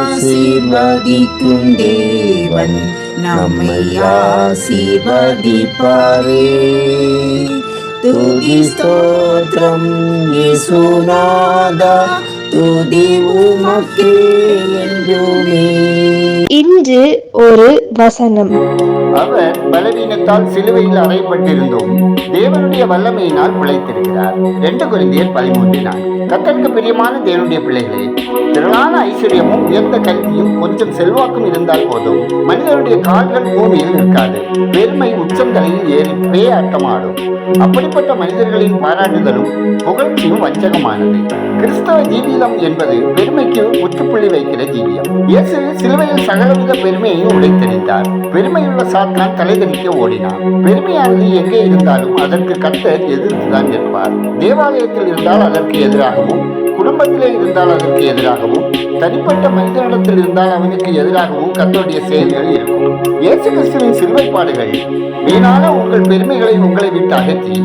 ஆசீர்வதிக்கும் தேவன் நம்மை ஆசீர்வதிப்பாரே. துதி ஸ்தோத்திரம் இயேசுநாதா, துதி உமக்கே என்றுமே. இன்று ஒரு வசனம். அவர் பலவீனத்தால் சிலுவையில் அறையப்பட்டிருந்தோம், தேவனுடைய வல்லமையினால் பிழைத்திருக்கிறார். 2 கொரிந்தியர் 13:4. கர்த்தருக்கு பிரியமான தேவனுடைய பிள்ளைகளே, திரளான ஐஸ்வர்யமும் உயர்ந்த கல்வியும் கொஞ்சம் செல்வாக்கும் இருந்தால் போதும், மனிதனுடைய கால்கள் பூமியில் நிற்காது. பெருமை உச்சம் தலையில் ஏறி பேயாட்டமாடும். அப்படிப்பட்ட மனிதர்களின் பாராட்டுதலும் புகழ்ச்சியும் வஞ்சகமானது. கிறிஸ்தவ ஜீவியம் என்பது பெருமைக்கு முற்றுப்புள்ளி வைக்கிற ஜீவியம். இயேசு சிலுவையில் சகலவித பெருமையையும் உடைத்தெறிந்தார். பெருமையுள்ள சாத்தான் தலைதறிக்க ஓடினார். பெருமையானது எங்கே இருந்தாலும் அதற்கு கர்த்தர் எதிர்த்துதான் நிற்பார். தேவாலயத்தில் இருந்தால் அதற்கு எதிராகவும், குடும்பத்திலே இருந்தால் அதற்கு எதிராகவும், தனிப்பட்ட மனிதனிடத்தில் இருந்தால் அவனுக்கு எதிராகவும் கர்த்தருடைய செயல்கள் இருக்கும். இயேசு கிறிஸ்துவின் சிலுவைப்பாடுகள் வீணான உங்கள் பெருமைகளை உங்களை விட்டு அகற்றி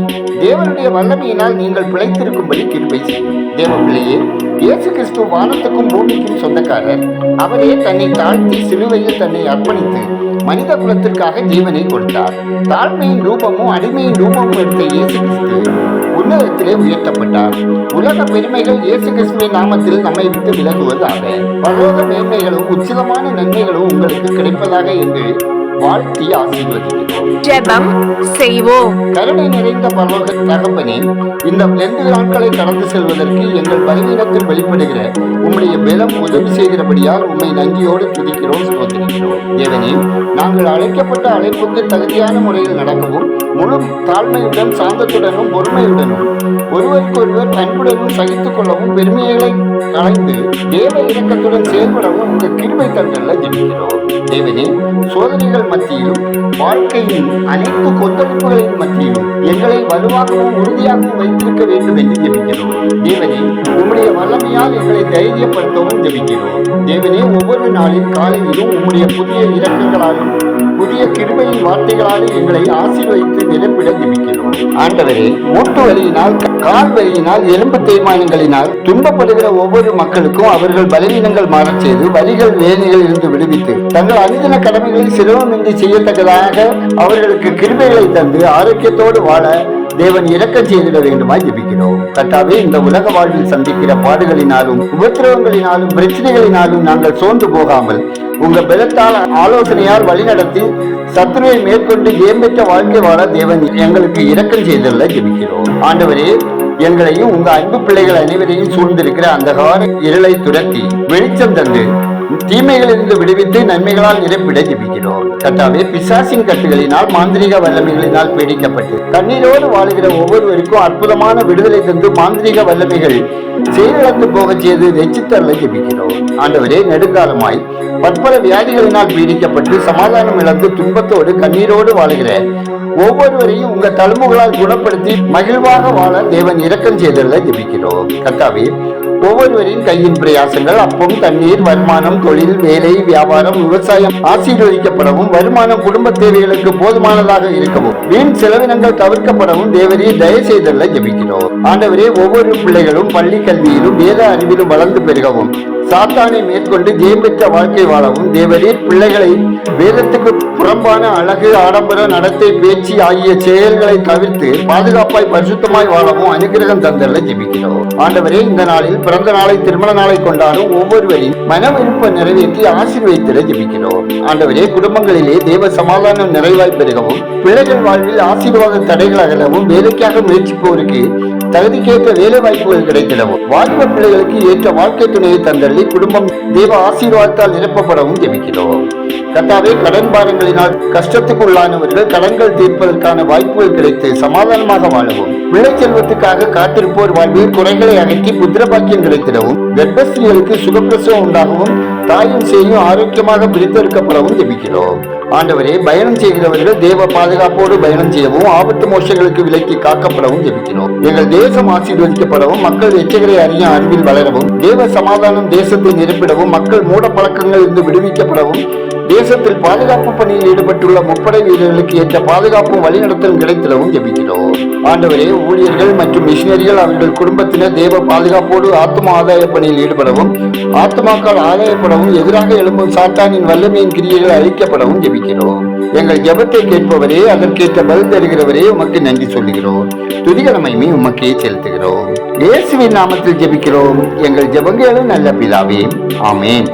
தேவனுடைய வல்லமையினால் நீங்கள் பிழைத்திருக்கும்படி கிருபை செய்யும். தேவ பிள்ளையே, இயேசு கிறிஸ்து வானத்துக்கும் பூமிக்கும் சொந்தக்காரர். அவரே தன்னை தாழ்த்தி சிலுவையில் தன்னை அர்ப்பணித்து மனித குலத்திற்காக ஜீவனை கொடுத்தார். தாழ்மையின் ரூபமும் அடிமையின் ரூபமும் எடுத்த இயேசு கிறிஸ்து உன்னதத்திலே உயர்த்தப்பட்டார். உலக பெருமைகள் இயேசு கிறிஸ்துவின் நாமத்தில் நம்மை விட்டு விலகுவதாக. பரலோக மேன்மைகளும் உச்சிதமான நன்மைகளும் உங்களுக்கு கிடைப்பதாக என்று வாழ்த்தி ஆசீர்வதிக்கிறோம். ஜெபம் செய்வோம். கருணை நிறைந்த பரலோக தகப்பனே, இந்த 2 நாட்களை கடந்து செல்வதற்கு எங்கள் பலவீனத்தில் வெளிப்படுகிற உம்முடைய பலம் உதவி செய்கிறபடியால் உம்மை நன்றியோடு துதிக்கிறோம், ஸ்தோத்திரிக்கிறோம். தேவனே, நாங்கள் அழைக்கப்பட்ட அழைப்புக்கு தகுதியான முறையில் நடக்கவும், முழு தாழ்மையுடன், சாந்தத்துடனும், பொறுமையுடனும், ஒருவருக்கொருவர் அன்புடனும் சகித்துக் கொள்ளவும், பெருமைகளை களைந்து தேவ இரக்கத்துடன் செயல்படவும் உங்கள் கிருபை தந்தல்ல ஜெபிக்கிறோம். தேவனே, சோதனைகள் மத்தியிலும் வாழ்க்கையின் அனைத்து கொந்தளிப்புகளின் மத்தியிலும் எங்களை வலுவாகவும் உறுதியாகவும் வைத்திருக்க வேண்டும் என்று ஜெபிக்கிறோம். தேவனே, உம்முடைய வல்லமையால் எங்களை தைரியப்படுத்தவும் ஜெபிக்கிறோம். தேவனே, ஒவ்வொரு நாளின் காலையிலும் உம்முடைய புதிய இரக்கங்களாலும் புதிய கிருபையின் வார்த்தைகளாலும் எங்களை ஆசீர்வதித்து நிரப்பிட ஜெபிக்கிறோம். ஆண்டவரே, மூட்டு வலியினால், கால் வலியினால், எலும்பு தேய்மானங்களினால் துன்பப்படுகிற ஒவ்வொரு மக்களுக்கும் அவர்கள் பலவீனங்கள் மாறச் செய்து வலிகள் வேதனைகள் இருந்து விடுவித்து தங்கள் அனுதின கடமைகளை சிரமமின்றி செய்யத்தக்கதாக அவர்களுக்கு கிருபைகளை தந்து ஆரோக்கியத்தோடு வாழ தேவன் இரக்கம் செய்திட வேண்டுமாய் ஜெபிக்கிறோம். கர்த்தாவே, இந்த உலக வாழ்வில் சந்திக்கிற பாடுகளினாலும் உபத்திரவங்களினாலும் பிரச்சனைகளினாலும் நாங்கள் சோர்ந்து போகாமல் உங்க பலத்தால் ஆலோசனையால் வழிநடத்தி சத்துருவை மேற்கொண்டு ஜெயம்பெற்ற வாழ்க்கை வாழ தேவன் எங்களுக்கு இரக்கம் செய்தல்ல ஜெபிக்கிறோம். ஆண்டவரே, எங்களையும் உங்க அன்பு பிள்ளைகள் அனைவரையும் சூழ்ந்திருக்கிற அந்த கால இருளை துரத்தி வெளிச்சம் தந்து தீமைகளிலிருந்து விடுவித்து நன்மைகளால் நிரப்பிட ஜெபிக்கிறோம். கர்த்தாவே, பிசாசின் கட்டுகளினால், மாந்திரிக வல்லமைகளினால் பீடிக்கப்பட்டு கண்ணீரோடு வாழுகிற ஒவ்வொருவருக்கும் அற்புதமான விடுதலை தந்து மாந்திரிக வல்லமைகள் செயலிழந்து போக செய்து வெற்றித்தரலை ஜெபிக்கிறோம். ஆண்டவரே, நெடுங்காலமாய் பற்பல வியாதிகளினால் பீடிக்கப்பட்டு சமாதானம் இழந்து துன்பத்தோடு கண்ணீரோடு வாழுகிற ஒவ்வொருவரையும் உங்க தழும்புகளால் குணப்படுத்தி மகிழ்வாக வாழ தேவன் இரக்கம் செய்தல்ல ஜெபிக்கிறோம். கர்த்தாவே, ஒவ்வொருவரின் கையின் பிரயாசங்கள், அப்பம், தண்ணீர், வருமானம், தொழில், வேலை, வியாபாரம், விவசாயம் ஆசீர்வதிக்கப்படவும், வருமானம் குடும்ப தேவைகளுக்கு போதுமானதாக இருக்கவும், வீண் செலவினங்கள் தவிர்க்கப்படவும் தேவரே தயவு செய்தல்ல ஜெபிக்கிறோம். ஆண்டவரே, ஒவ்வொரு பிள்ளைகளும் பள்ளி கல்வியிலும் வேத அறிவிலும் வளர்ந்து பெருகவும் சாத்தானை மேற்கொண்டு ஜெயம் பெற்ற வாழ்க்கை வாழவும் தேவரீர் பிள்ளைகளை வேதத்துக்கு புறம்பான அழகு, ஆடம்பர நடத்தை, பேச்சு ஆகிய செயல்களை தவிர்த்து பாதுகாப்பாய் பரிசுத்தமாய் வாழவும் அனுகிரகம் தந்தல்ல ஜெபிக்கிறோம். ஆண்டவரே, இந்த நாளில் பிறந்த நாளை, திருமண நாளை கொண்டாடும் ஒவ்வொருவரின் மன விருப்ப நிறைவேற்றி ஆசீர்வதித்திட ஜெபிக்கிறோம். ஆண்டவரே, குடும்பங்களிலே தேவ சமாதானம் நிறைவாய் பெருகவும், பிள்ளைகள் வாழ்வில் ஆசீர்வாத தடைகள் அகலவும், வேலைக்காக முயற்சிப்போருக்கு தகுதிக்கேற்ற வேலை வாய்ப்புகள் கிடைத்திடவும், வாலிப பிள்ளைகளுக்கு ஏற்ற வாழ்க்கை துணையை தந்தள்ளி குடும்பம் தேவ ஆசீர்வாதத்தால் நிரப்பப்படவும் ஜெபிக்கிறோம். கர்த்தாவே, கடன் பாரங்களினால் கஷ்டத்துக்கு உள்ளானவர்கள் கடன்கள் தீர்ப்பதற்கான வாய்ப்புகள் கிடைத்து சமாதானமாக வாழவும், பிள்ளை செல்வத்துக்காக காத்திருப்போர் வாழ்வில் குறைகளை அகற்றி புத்திர பாக்கியம் கிடைத்திடவும், கர்ப்பஸ்திரீகளுக்கு சுகப்பிரசவம் உண்டாகவும் தாயும் சேயும் ஆரோக்கியமாக பிரித்தெடுக்கப்படவும் ஜெபிக்கிறோம். ஆண்டவரே, பயணம் செய்கிறவர்கள் தேவ பாதுகாப்போடு பயணம் செய்யவும், ஆபத்து மோசங்களுக்கு விலக்கி காக்கப்படவும் ஜெபிக்கிறோம். எங்கள் தேசம் ஆசீர்வதிக்கப்படவும், மக்கள் எச்சரிக்கை அறிய அறிவில் வளரவும், தேவ சமாதானம் தேசத்தை நிரப்பிடவும், மக்கள் மூட பழக்கங்கள் இருந்து விடுவிக்கப்படவும், தேசத்தில் பாதுகாப்பு பணியில் ஈடுபட்டுள்ள முப்படை வீரர்களுக்கு ஏற்ற பாதுகாப்பும் வழிநடத்தலும் கிடைத்திடவும் ஜெபிக்கிறோம். ஆண்டவரே, ஊழியர்கள் மற்றும் மிஷினரிகள் அவர்கள் குடும்பத்தினர் தேவ பாதுகாப்போடு ஆத்ம ஆதாய பணியில் ஈடுபடவும், ஆத்மாக்கள் ஆதாயப்படவும், எதிராக எழும்பும் சாத்தானின் வல்லமையின் கிரியைகள் அழிக்கப்படவும் ஜெபிக்கிறோம். எங்கள் ஜெபத்தை கேட்பவரே, அதற்கேற்ற பதில் தருகிறவரே, உமக்கு நன்றி சொல்லுகிறோம். துதிகரமையுமே உமக்கே செலுத்துகிறோம். இயேசுவின் நாமத்தில் ஜெபிக்கிறோம் எங்கள் ஜெபங்களும் நல்ல பிதாவே, ஆமென்.